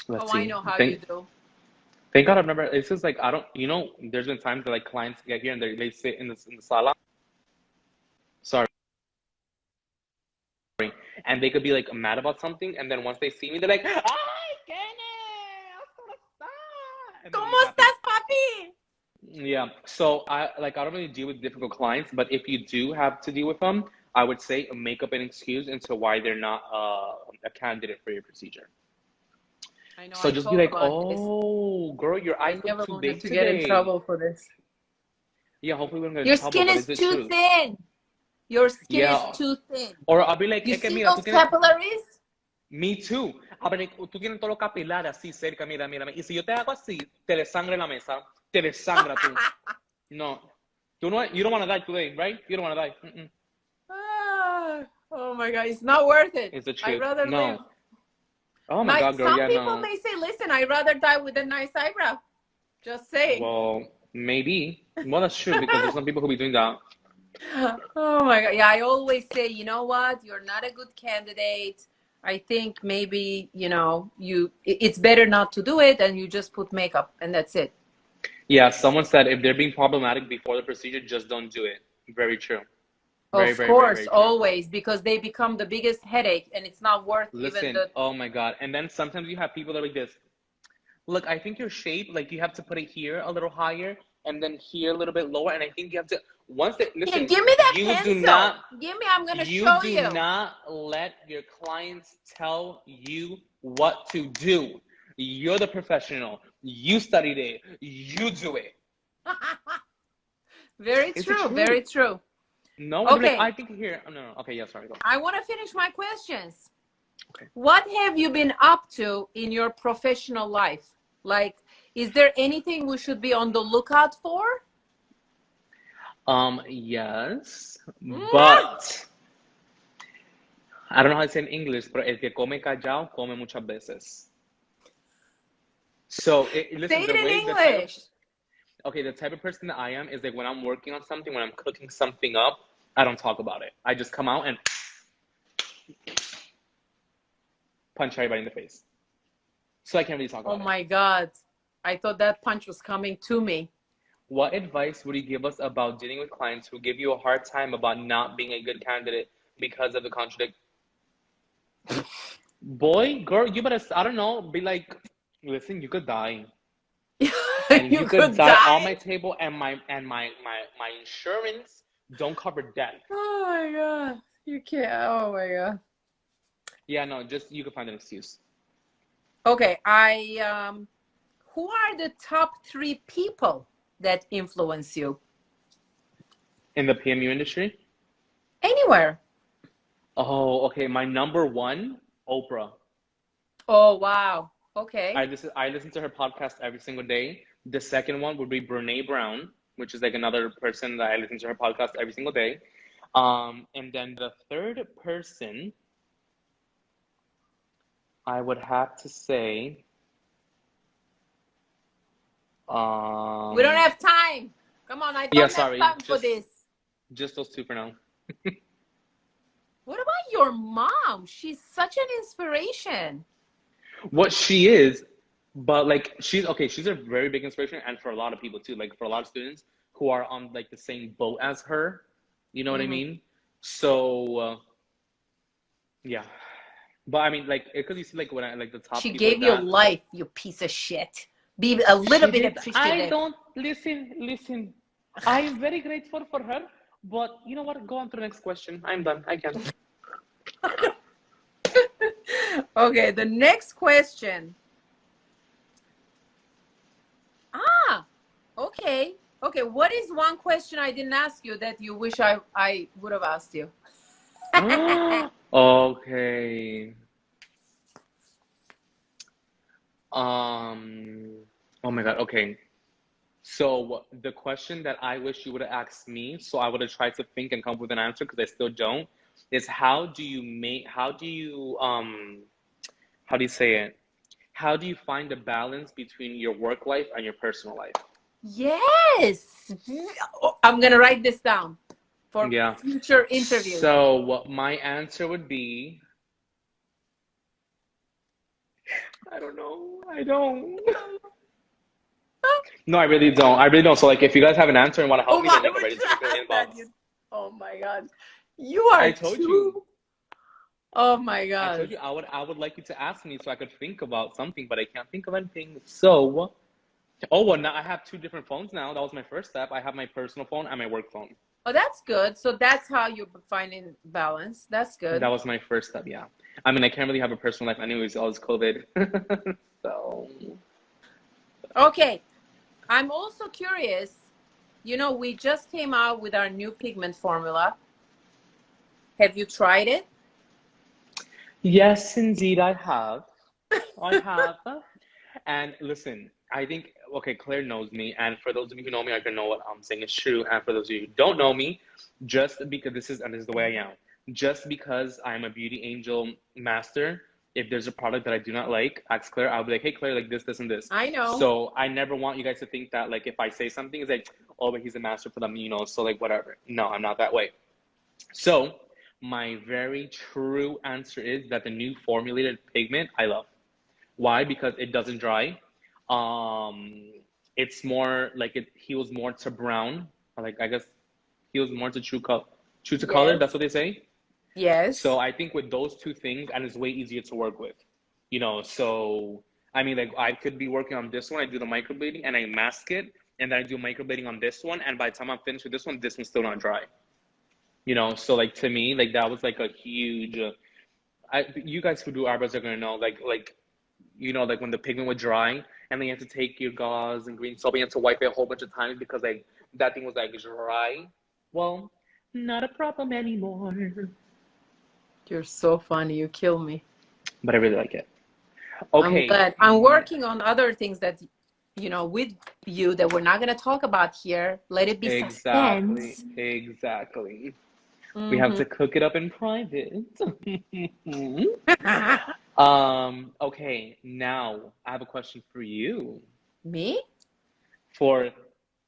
Let's see. I know how you do. Thank God I remember. It's just like I don't. You know, there's been times that like clients get here and they sit in the sala. Sorry. And they could be like mad about something, and then once they see me, they're like, "Ay, Kenneth, ¿cómo estás, papi?" Yeah. So I don't really deal with difficult clients, but if you do have to deal with them, I would say make up an excuse into why they're not a candidate for your procedure. I know So I just be told like, about this. oh, girl, your eyes I look never too wanted big to get in today. trouble for this. Yeah, hopefully we don't get in Your trouble, skin but is it's the too truth. thin. Your skin is Yeah. too thin. Or I'll be like, You es que see mira, tú those tienes, capillaries? me too. I'll be like, tú tienes todos los capilares así cerca, mira, mira. Y si yo te hago así, te desangra la mesa, te desangra tú. No. Tú no, you don't want to die today, right? You don't want to die. Mm-mm. Oh my God, it's not worth it. It's the I'd truth. rather live. No. Oh my God, girl, Some yeah, people no. may say, listen, I'd rather die with a nice eyebrow. Just saying. Well, maybe. Well, that's true because there's some people who be doing that. Oh my God. Yeah, I always say, you know what? You're not a good candidate. I think maybe, it's better not to do it and you just put makeup and that's it. Yeah, someone said if they're being problematic before the procedure, just don't do it. Very true. Very, Of very, very, course, very true. always, because they become the biggest headache and it's not worth even Listen, the. oh my God. And then sometimes you have people that are like this. Look, I think your shape, like you have to put it here a little higher and then here a little bit lower. And I think you have to, once they, Here, listen, give me that you do pencil. not, Give me, I'm going to you show do you. not let your clients tell you what to do. You're the professional. You studied it. You do it. Very It's the true. truth. Very true. No one be like, Okay. I think here. Oh, no, no. Okay, yeah, sorry. Go. I want to finish my questions. Okay. What have you been up to in your professional life? Like, is there anything we should be on the lookout for? Yes, but I don't know how to say in English, pero el que come callado come muchas veces. So, listen, Say the it in way the type of, English. okay, the type of person that I am is like when I'm working on something, when I'm cooking something up, I don't talk about it. I just come out and punch everybody in the face. So I can't really talk Oh about it. my God. I thought that punch was coming to me. What advice would you give us about dealing with clients who give you a hard time about not being a good candidate because of the contradict? Boy, girl, you better, I don't know, be like, listen, you could die. And you could die on my table and my insurance don't cover death. Oh my God. You can't. Oh my God. Yeah, no, just you could find an excuse. Okay, who are the top 3 people that influence you? In the PMU industry? Anywhere. Oh, okay. My number 1, Oprah. Oh wow. Okay. I listen to her podcast every single day. The second one would be Brene Brown, which is like another person that I listen to her podcast every single day. And then the third person, I would have to say, We don't have time. Come on, I yeah, don't have sorry, time for this. just those 2 for now. What about your mom? She's such an inspiration. What she is, but like she's a very big inspiration, and for a lot of people too, like for a lot of students who are on like the same boat as her, you know what I mean? So yeah, but I mean like because you see like when I like the top She people like gave you that. life, you piece of shit. Be a little bit appreciative. I don't listen. I'm very grateful for her, but you know what? Go on to the next question. I'm done. I can. Okay, the next question. Okay. Okay, what is one question I didn't ask you that you wish I would have asked you? Okay. Oh my God. Okay. So the question that I wish you would have asked me, so I would have tried to think and come up with an answer because I still don't, is how do you say it? How do you find a balance between your work life and your personal life? Yes. I'm going to write this down for future interviews. So my answer would be, I don't know. I don't. No, I really don't. I really don't. So, like, if you guys have an answer and want to help me, then you can write it to the inbox. Oh my God, you are. I told you. Oh my God. I told you I would like you to ask me so I could think about something, but I can't think of anything. So, oh well, now I have 2 different phones now. That was my first step. I have my personal phone and my work phone. Oh, that's good. So that's how you're finding balance. That's That good. was my first step, yeah. I mean, I can't really have a personal life anyways, all this COVID. So, Okay. I'm also curious. You know, we just came out with our new pigment formula. Have you tried it? yes, indeed, I have. I have. And listen, I think, okay, Claire knows me, and for those of you who know me are gonna know what I'm saying is true. And for those of you who don't know me, just because this is the way I am, just because I'm a beauty angel master, if there's a product that I do not like, ask Claire, I'll be like, hey Claire, like this, and this. I know. So I never want you guys to think that like if I say something, it's like, oh, but he's a master for them, so like whatever. No, I'm not that way. So my very true answer is that the new formulated pigment I love. Why? Because it doesn't dry. Um, it's more like it heals more to brown. Like I guess heals more to true to color. That's Yes. what they say. So Yes. I think with those two things, and it's way easier to work with. So I mean, like I could be working on this one. I do the microblading and I mask it, and then I do microblading on this one. And by the time I'm finished with this one's still not dry. So like to me, like that was like a huge. You guys who do eyebrows are gonna know, like when the pigment would dry, and then you have to take your gauze and green soap and you have to wipe it a whole bunch of times because like that thing was like dry. Well, not a problem anymore. You're so funny. You kill me. But I really like it. I'm Okay. glad. I'm working on other things that, with you that we're not going to talk about here. Let it be Exactly. suspense. Exactly. We have Hmm. to cook it up in private. Okay, now I have a question for you. Me? For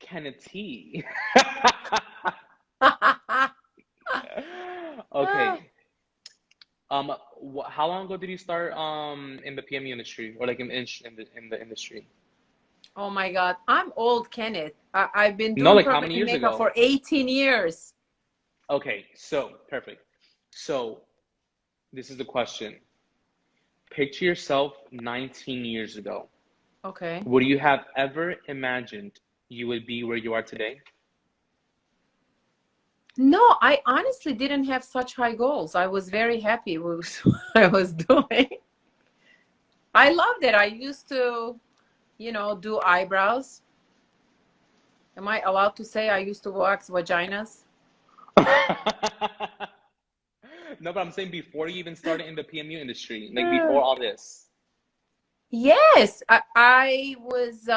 Kenneth-TEA. Okay. How long ago did you start in the PMU industry or like in the industry? Oh my God. I'm old, Kenneth. I've been No, doing like how many permanent years makeup ago? for 18 years. Okay, so perfect. So this is the question. Picture yourself 19 years ago. Okay. Would you have ever imagined you would be where you are today? No, I honestly didn't have such high goals. I was very happy with what I was doing. I loved it. I used to, do eyebrows. Am I allowed to say I used to wax vaginas? No, but I'm saying before you even started in the PMU industry, like Uh, before all this. Yes, I was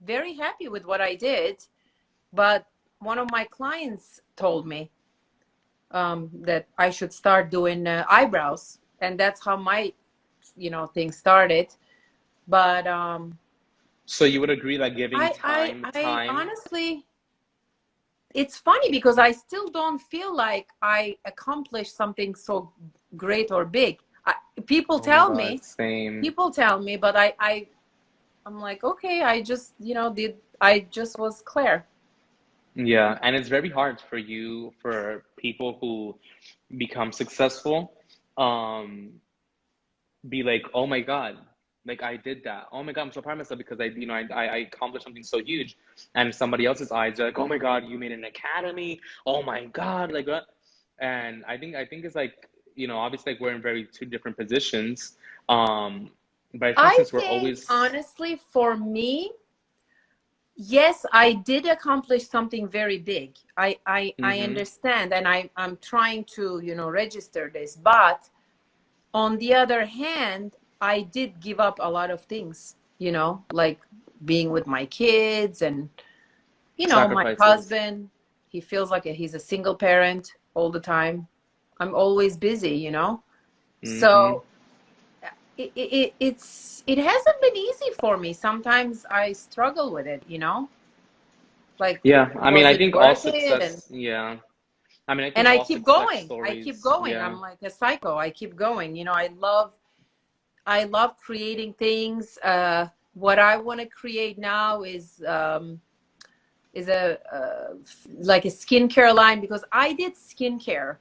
very happy with what I did, but one of my clients told me that I should start doing eyebrows, and that's how my, thing started. But So you would agree that giving I time. honestly, it's funny because I still don't feel like I accomplished something so great or big. People Oh my tell God, me, same. but I'm like, okay, I just, I just was Claire. Yeah, and it's very hard for people who become successful, um, be like, oh my God, like I did that. Oh my God, I'm so proud of myself because I accomplished something so huge. And somebody else's eyes are like, oh my God, you made an academy. Oh my God, like what? And I think it's like, obviously like we're in very two different positions. Um, but I think I since we're think, always, honestly, for me, yes, I did accomplish something very big. I mm-hmm, understand, and I'm trying to, register this. But on the other hand, I did give up a lot of things, like being with my kids and, my sacrifices. husband. He feels like he's a single parent all the time. I'm always busy, Mm-hmm. So it hasn't been easy for me. Sometimes I struggle with it, like, Yeah, I mean, was I it think all worth it? And success, yeah. I mean, I and think I all keep success going. I keep stories, going. yeah. I'm like a psycho. I keep going. I love creating things. What I want to create now is like a skincare line, because I did skincare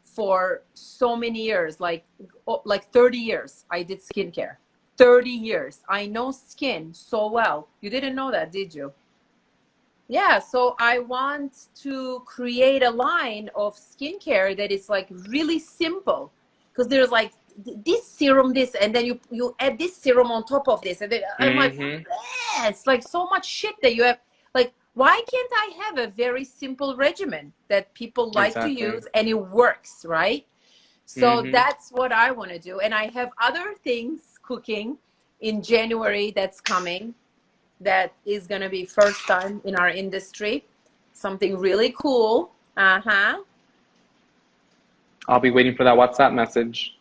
for so many years, like 30 years. I did skincare. 30 years. I know skin so well. You didn't know that, did you? Yeah, so I want to create a line of skincare that is like really simple, because there's like this serum, this, and then you add this serum on top of this, and then I'm like, Mm-hmm. it's like so much shit that you have. Like, why can't I have a very simple regimen that people like to Exactly. use and it works, right? So Mm-hmm. that's what I want to do, and I have other things cooking in January that's coming, that is going to be first time in our industry, something really cool. Uh-huh. I'll be waiting for that WhatsApp message.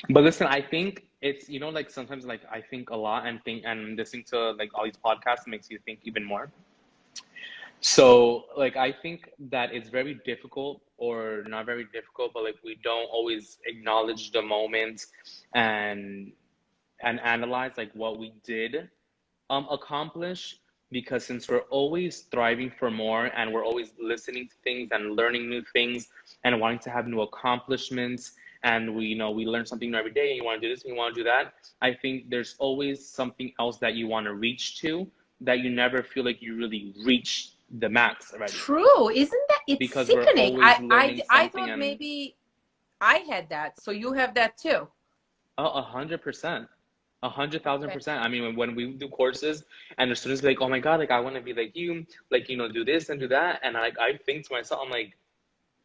But listen, I think it's, you know, like sometimes like I think a lot and think, and listening to like all these podcasts makes you think even more. So like I think that it's very difficult, or not very difficult, but like we don't always acknowledge the moments and analyze like what we did accomplish, because since we're always striving for more and we're always listening to things and learning new things and wanting to have new accomplishments, and we, you know, we learn something new every day, and you want to do this and you want to do that, I think there's always something else that you want to reach to, that you never feel like you really reach the max already, True. Isn't that, it's because we're sickening. always learning I something. thought And maybe I had that. So you have that too. 100%. A hundred thousand Okay. percent. I mean, when we do courses and the students be like, "Oh my God, like I want to be like you, like, you know, do this and do that," and I think to myself, I'm like,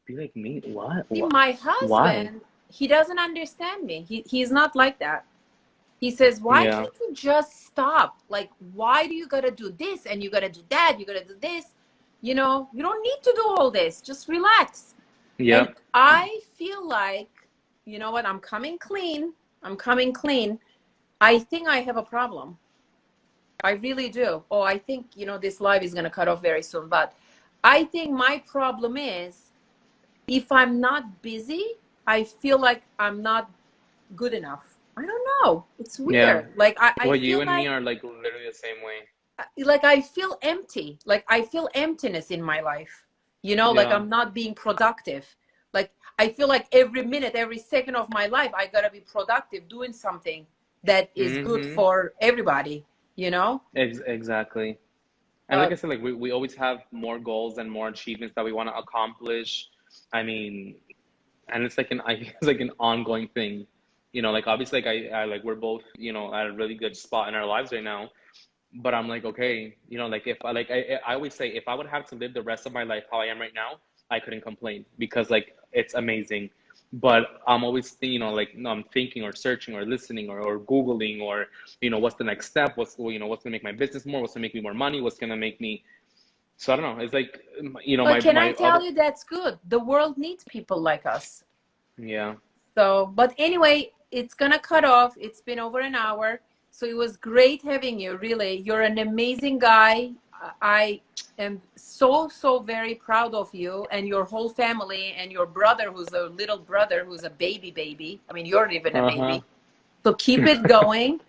"Be like me? What? See, What? my Why?" husband, he doesn't understand me. He's not like that. He says, why Yeah, can't you just stop? Like, why do you gotta do this and you gotta do that? You gotta do this. You know, you don't need to do all this. Just relax. And yeah, I feel like, you know what? I'm coming clean. I'm coming clean. I think I have a problem. I really do. Oh, I think, you know, this live is going to cut off very soon. But I think my problem is, if I'm not busy, I feel like I'm not good enough. I don't know. It's yeah. weird. Like, I Well, you feel and me are like literally the same way. like I feel empty. Like I feel emptiness in my life. You know, like Yeah. I'm not being productive. Like I feel like every minute, every second of my life, I gotta be productive, doing something that is good Mm-hmm. for everybody, you know? Exactly. And like I But said, like we always have more goals and more achievements that we want to accomplish. I mean, and it's like it's like an ongoing thing, you know, like obviously like I like we're both, you know, at a really good spot in our lives right now, but I'm like, okay, you know, like if I like I always say, if I would have to live the rest of my life how I am right now, I couldn't complain, because like it's amazing. But I'm always, you know, like, no, I'm thinking or searching or listening or googling, or, you know, what's the next step, what's, you know, what's gonna make my business more, what's gonna make me more money, what's gonna make me, so I don't know, it's like, you know, but can I my other, tell you, that's good. The world needs people like us. yeah. So, but anyway, it's gonna cut off. It's been over an hour. So it was great having you, really. You're an amazing guy. I am so, so very proud of you and your whole family, and your brother, who's a little brother, who's a baby. I mean, you're even a Uh-huh. baby. So keep it going.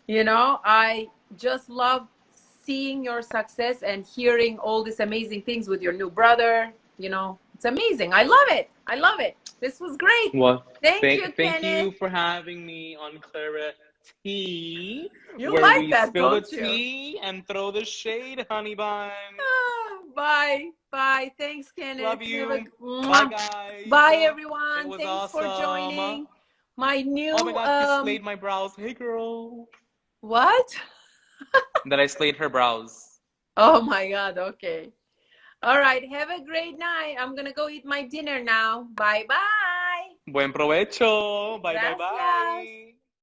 You know, I just love seeing your success and hearing all these amazing things with your new brother. You know, it's amazing. I love it. I love it. This was great. Well, Thank you, thank Kenneth. you for having me on Kleri-TEA, You where like we that, spill the don't you? tea and throw the shade, honey bun. Ah, bye. Bye. Thanks, Kenneth. Love Have a you. Bye, mwah. guys. Bye, It everyone. was Thanks for awesome. joining. My Oh my new God, she slayed my brows. Hey, girl. what? That I slayed her brows. Oh my God. Okay. All right. Have a great night. I'm gonna go eat my dinner now. Bye bye. Buen provecho. Bye, bye, Gracias. bye.